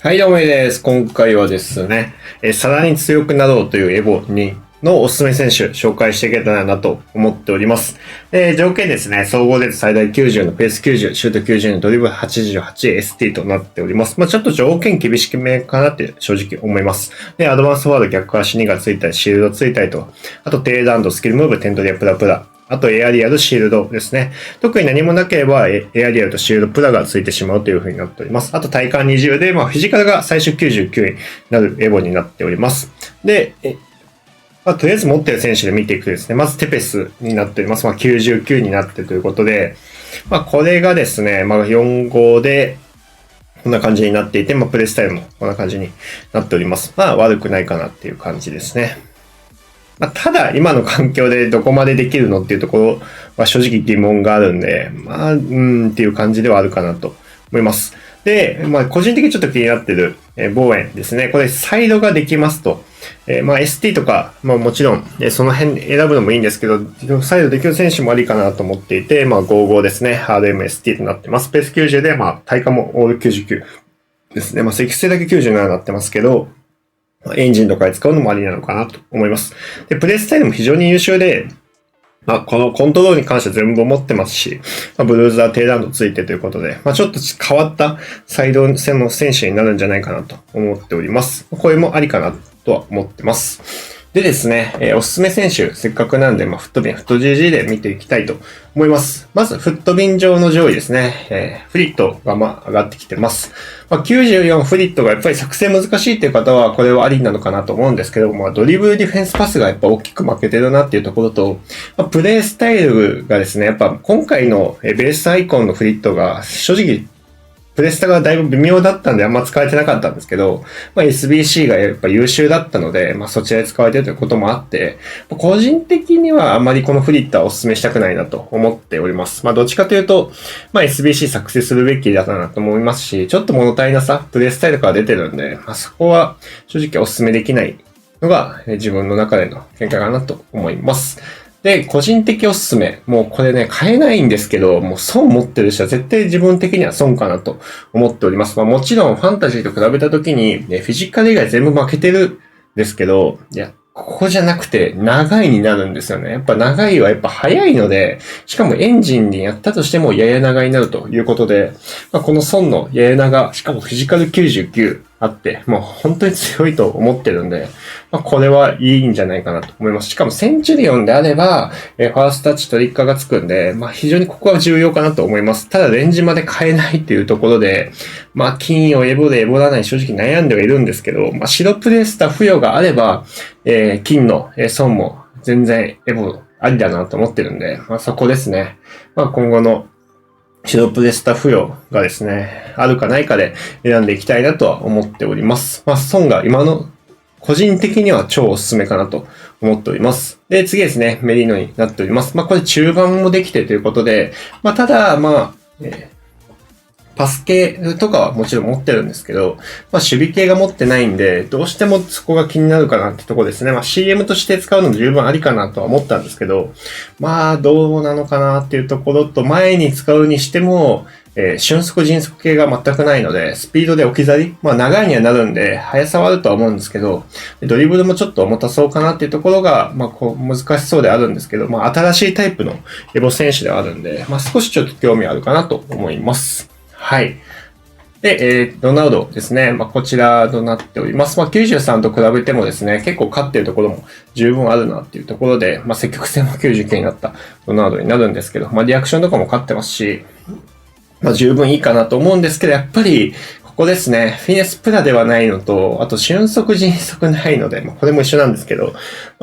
はい、どうもです。今回はですね、さらに強くなろうというエボのおすすめ選手紹介していけたらなと思っております。条件ですね、総合で最大90のペース90、シュート90のドリブル88、ST となっております。ちょっと条件厳しめかなって正直思います。で、アドバンスフォワード逆足2がついたり、シールドついたりと、あと低弾道、スキルムーブ、テントリア、プラプラ。あとエアリアル、シールドですね。特に何もなければエアリアルとシールドプラがついてしまうという風になっております。あと体感20で、フィジカルが最終99になるエボになっております。で、とりあえず持っている選手で見ていくとですね、まずテペスになっております。99になってということで、これがですね、4-5で、こんな感じになっていて、プレイスタイルもこんな感じになっております。悪くないかなっていう感じですね。ただ、今の環境でどこまでできるのっていうところは正直疑問があるんで、っていう感じではあるかなと思います。で、個人的にちょっと気になってる、望遠ですね。これ、サイドができますと。ST とか、もちろん、その辺選ぶのもいいんですけど、サイドできる選手もありかなと思っていて、55ですね。RMST となってます。ペース90で、体感もオール99ですね。積成だけ97になってますけど、エンジンとかで使うのもありなのかなと思います。で、プレイスタイルも非常に優秀で、このコントロールに関しては全部持ってますし、ブルーザー、低弾度ついてということで、ちょっと変わったサイド戦の選手になるんじゃないかなと思っております。これもありかなとは思ってます。でですね、おすすめ選手、せっかくなんで、フットビン、フット GG で見ていきたいと思います。まず、フットビン上の上位ですね。フリットが上がってきてます。94フリットがやっぱり作成難しいっていう方は、これはありなのかなと思うんですけど、ドリブルディフェンスパスがやっぱ大きく負けてるなっていうところと、プレイスタイルがですね、やっぱ今回のベースアイコンのフリットが正直、プレスタがだいぶ微妙だったんであんま使えてなかったんですけど、SBC がやっぱ優秀だったので、そちらで使われてるということもあって、個人的にはあまりこのフリットはお勧めしたくないなと思っております。どっちかというと、SBC 作成するべきだなと思いますし、ちょっと物足りなさ、プレイスタイルから出てるんで、そこは正直お勧めできないのが自分の中での見解かなと思います。で、個人的おすすめ。もうこれね、買えないんですけど、もう損持ってる人は絶対自分的には損かなと思っております。もちろんファンタジーと比べたときに、フィジカル以外全部負けてるんですけど、ここじゃなくて長いになるんですよね。やっぱ長いはやっぱ早いので、しかもエンジンにやったとしてもやや長になるということで、この損のやや長、しかもフィジカル99あって、もう本当に強いと思ってるんで、これはいいんじゃないかなと思います。しかもセンチュリオンであれば、ファーストタッチトリッカーがつくんで、非常にここは重要かなと思います。ただレンジまで変えないっていうところで、金をエボでエボらない正直悩んではいるんですけど、白プレスタ付与があれば、金の損も全然エボありだなと思ってるんで、そこですね。今後の白プレスタ付与がですね、あるかないかで選んでいきたいなとは思っております。損が今の個人的には超おすすめかなと思っております。で、次ですね、メリノになっております。これ中盤もできてということで、ただ、パス系とかはもちろん持ってるんですけど、守備系が持ってないんで、どうしてもそこが気になるかなってとこですね。CM として使うのも十分ありかなとは思ったんですけど、どうなのかなっていうところと、前に使うにしても、瞬速迅速系が全くないので、スピードで置き去り、長いにはなるんで、速さはあるとは思うんですけど、ドリブルもちょっと重たそうかなっていうところが、難しそうであるんですけど、新しいタイプのエボ選手ではあるんで、少しちょっと興味あるかなと思います。はい。で、ロナウドですね。こちらとなっております。93と比べてもですね、結構勝っているところも十分あるなっていうところで、積極性も99になったロナウドになるんですけど、リアクションとかも勝ってますし、十分いいかなと思うんですけど、やっぱり、ここですね。フィネスプラではないのと、あと瞬速迅速ないので、これも一緒なんですけど、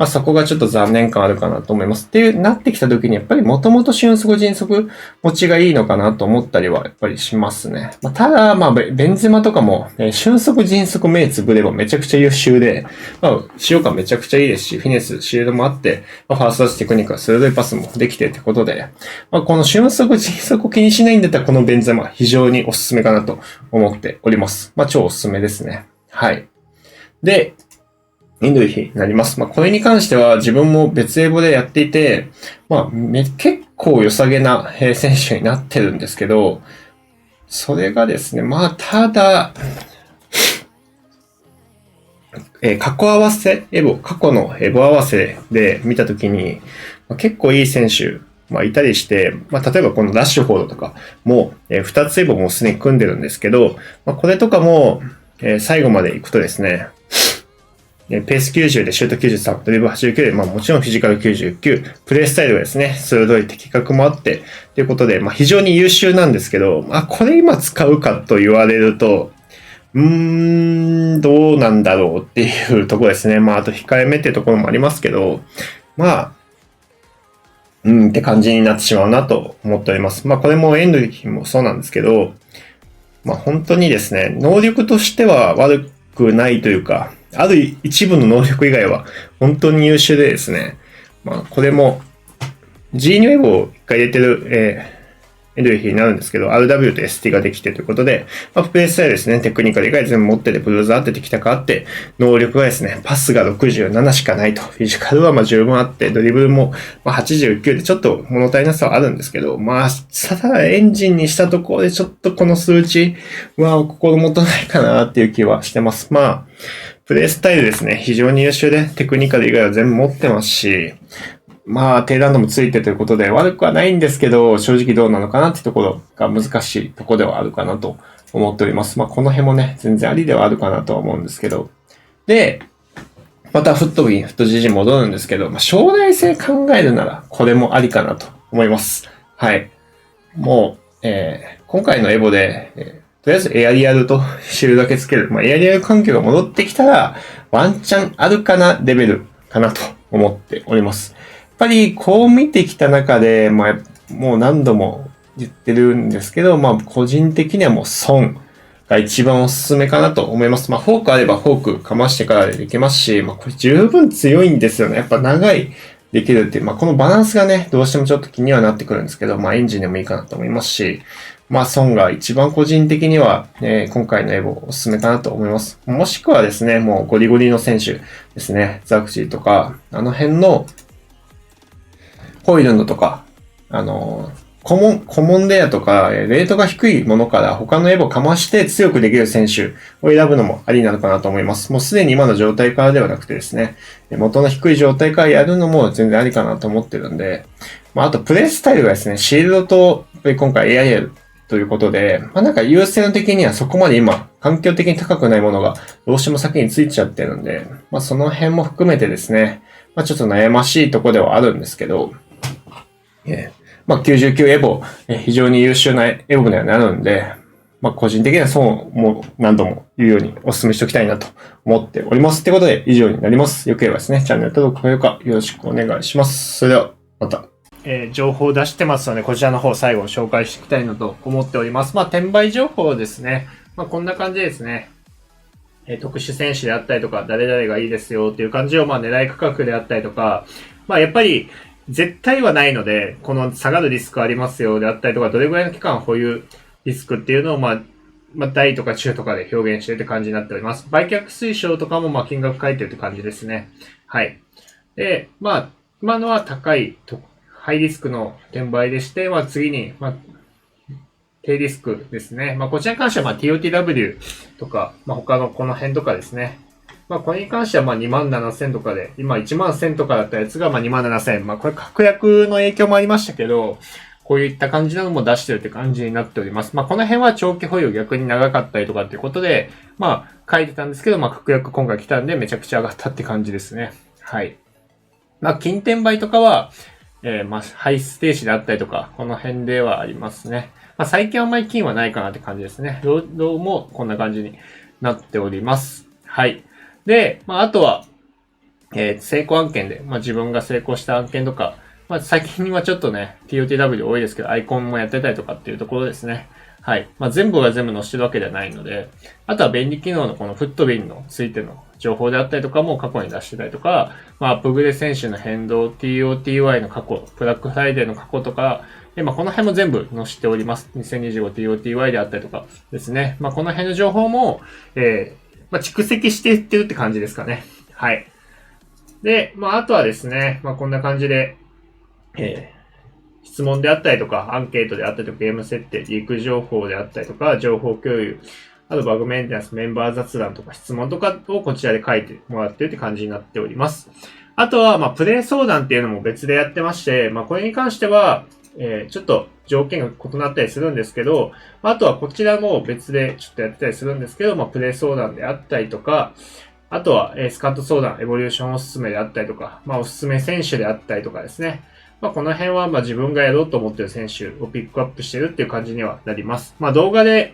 そこがちょっと残念感あるかなと思います。っていうなってきた時に、やっぱりもともと瞬速迅速持ちがいいのかなと思ったりはやっぱりしますね。ただ、ベンゼマとかも、瞬速迅速目つぶればめちゃくちゃ優秀で、使用感めちゃくちゃいいですし、フィネス、シールドもあって、ファーストタッチテクニックが鋭いパスもできてってことで、この瞬速迅速を気にしないんだったら、このベンゼマ非常におすすめかなと思っております。超おすすめですね。はい。で、インドリヒになります。これに関しては自分も別エボでやっていて、結構良さげな選手になってるんですけど、それがですね、ただ、過去合わせ、過去のエボ合わせで見たときに、結構いい選手、いたりして、例えばこのラッシュフォードとかも、2つエボもすでに組んでるんですけど、これとかも、最後まで行くとですね、ペース90でシュート93、ドリブル89で、もちろんフィジカル99、プレースタイルがですね、鋭い的確もあって、ということで、非常に優秀なんですけど、これ今使うかと言われると、どうなんだろうっていうところですね。あと控えめっていうところもありますけど、って感じになってしまうなと思っております。これもエンドリヒもそうなんですけど、本当にですね、能力としては悪くないというか、ある一部の能力以外は本当に優秀でですね、これも G ニューエボを一回入れてる、エンドリヒになるんですけど、RW と ST ができてということで、プレイスタイルですね、テクニカル以外全部持ってて、ブルーザー当ててきたかあって、能力がですね、パスが67しかないと、フィジカルは十分あって、ドリブルも89でちょっと物足りなさはあるんですけど、ただエンジンにしたところでちょっとこの数値は心もとないかなっていう気はしてます。プレイスタイルですね、非常に優秀で、テクニカル以外は全部持ってますし、低弾道もついてということで悪くはないんですけど、正直どうなのかなってところが難しいところではあるかなと思っております。この辺もね、全然ありではあるかなとは思うんですけど。で、またフット GG 戻るんですけど、将来性考えるならこれもありかなと思います。はい。もう、今回のエボで、とりあえずエアリアルとシールだけつける。エアリアル環境が戻ってきたら、ワンチャンあるかなレベルかなと思っております。やっぱりこう見てきた中で、もう何度も言ってるんですけど、個人的にはもう損が一番おすすめかなと思います。フォークあればフォークかましてからでいけますし、これ十分強いんですよね。やっぱ長いできるっていう、このバランスがね、どうしてもちょっと気にはなってくるんですけど、エンジンでもいいかなと思いますし、損が一番個人的には、今回のエボおすすめかなと思います。もしくはですね、もうゴリゴリの選手ですね、ザクジーとか、あの辺のホイルンドとか、コモンレアとか、レートが低いものから他のエボをかまして強くできる選手を選ぶのもありなのかなと思います。もうすでに今の状態からではなくてですね、元の低い状態からやるのも全然ありかなと思ってるんで、あとプレイスタイルがですね、シールドと今回 AIL ということで、優先的にはそこまで今、環境的に高くないものがどうしても先についちゃってるんで、その辺も含めてですね、ちょっと悩ましいところではあるんですけど、99エボ、非常に優秀なエボにはなるんで、個人的にはそうも何度も言うようにお勧めしておきたいなと思っております。ってことで以上になります。よければですね、チャンネル登録、高評価よろしくお願いします。それではまた。情報を出してますので、こちらの方最後紹介していきたいなと思っております。転売情報ですね。こんな感じですね。特殊選手であったりとか、誰々がいいですよっていう感じを、狙い価格であったりとか、やっぱり、絶対はないので、この下がるリスクありますよであったりとか、どれぐらいの期間保有リスクっていうのを、大とか中とかで表現してるって感じになっております。売却推奨とかも、金額書いてるって感じですね。はい。で、今のは高いハイリスクの転売でして、次に、低リスクですね。こちらに関しては、TOTW とか、他のこの辺とかですね。これに関しては27,000とかで、今11,000とかだったやつが27,000。これ確約の影響もありましたけど、こういった感じなのも出してるって感じになっております。この辺は長期保有逆に長かったりとかっていうことで、書いてたんですけど、確約今回来たんでめちゃくちゃ上がったって感じですね。はい。金転売とかは、ハイステージであったりとか、この辺ではありますね。最近あんまり金はないかなって感じですね。どうもこんな感じになっております。はい。で、あとは、成功案件で、自分が成功した案件とか、最近はちょっとね、TOTW 多いですけど、アイコンもやってたりとかっていうところですね。はい。全部が全部載せてるわけではないので、あとは便利機能のこのフットビンのついての情報であったりとかも過去に出してたりとか、アップグレ選手の変動、TOTY の過去、ブラックフライデーの過去とか、この辺も全部載せております。2025TOTY であったりとかですね。この辺の情報も、蓄積していってるって感じですかね。はい。で、あとはですね、こんな感じで、質問であったりとか、アンケートであったりとか、ゲーム設定、リーク情報であったりとか、情報共有あとバグメンテナンス、メンバー雑談とか質問とかをこちらで書いてもらってるって感じになっております。あとは、プレイ相談っていうのも別でやってまして、これに関しては、ちょっと条件が異なったりするんですけど、あとはこちらも別でちょっとやってたりするんですけど、プレイ相談であったりとか、あとは、スカット相談、エボリューションおすすめであったりとか、おすすめ選手であったりとかですね。この辺は自分がやろうと思っている選手をピックアップしてるっていう感じにはなります。動画で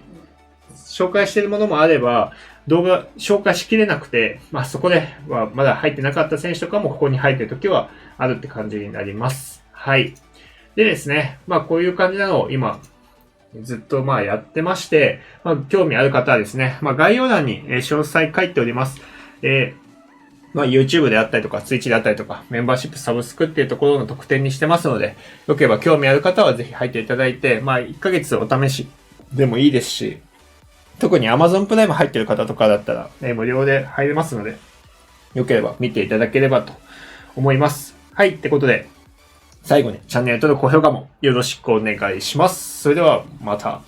紹介しているものもあれば、動画紹介しきれなくて、そこではまだ入ってなかった選手とかもここに入っている時はあるって感じになります。はい。でですね、こういう感じなのを今、ずっとやってまして、興味ある方はですね、概要欄に詳細書いております。YouTube であったりとか、Twitch であったりとか、メンバーシップサブスクっていうところの特典にしてますので、よければ興味ある方はぜひ入っていただいて、1ヶ月お試しでもいいですし、特に Amazon プライム入ってる方とかだったら、無料で入れますので、よければ見ていただければと思います。はい、ってことで、最後にチャンネル登録、高評価もよろしくお願いします。それではまた。